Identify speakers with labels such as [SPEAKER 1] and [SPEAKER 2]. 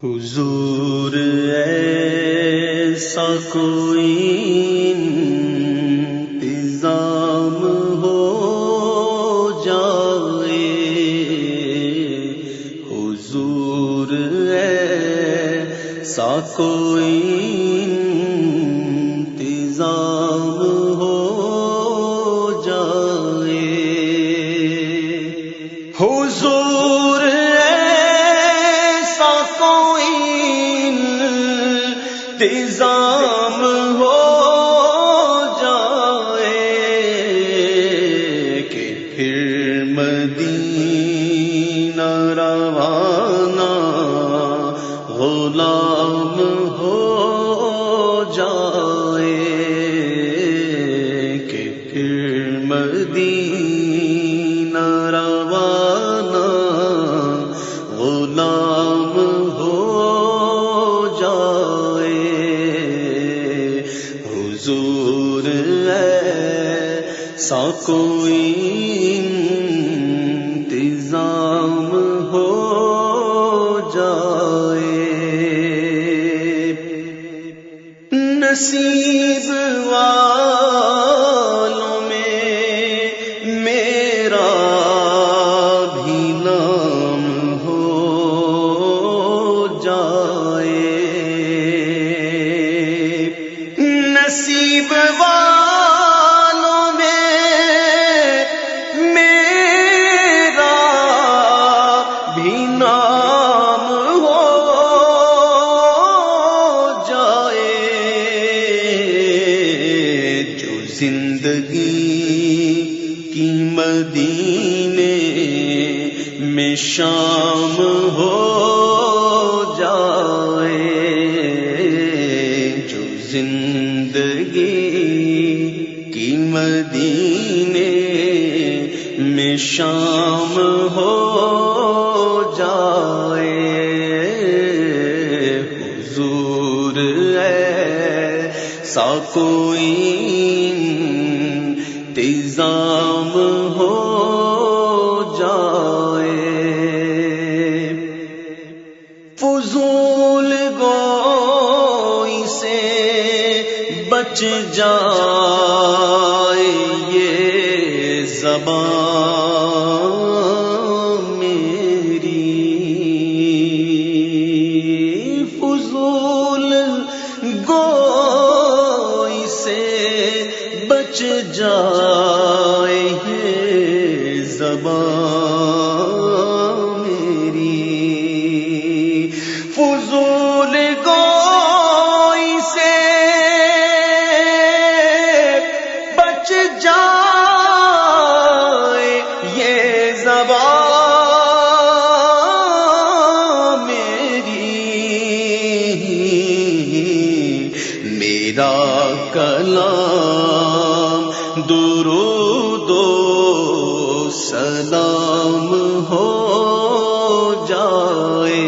[SPEAKER 1] حضور ایسا کوئی انتظام ہو جائے، حضور ایسا کوئی انتظام ہو جائے، حضور انتظام ہو جائے کہ پھر مدینہ روانہ غلام ہو جائے، کہ پھر مدینہ روانہ غلام ہو حضور ایسا کوئی انتظام ہو جائے، نصیب والوں میں میرا بھی نام ہو جائے، نصیب والوں میں میرا بھی نام ہو جائے، جو زندگی کی مدینے میں شام ہو جائے، جو زندگی کی مدینے میں شام ہو جائے، حضور ایسا کوئی انتظام ہو جائے، فضول گوئی سے بچ جائے یہ زبان میری، فضول گوئی سے بچ جائے یہ زبان میری، فضول گوئی سے بچ جائے یہ زبان میری، میرا کلام درود و سلام ہو جائے،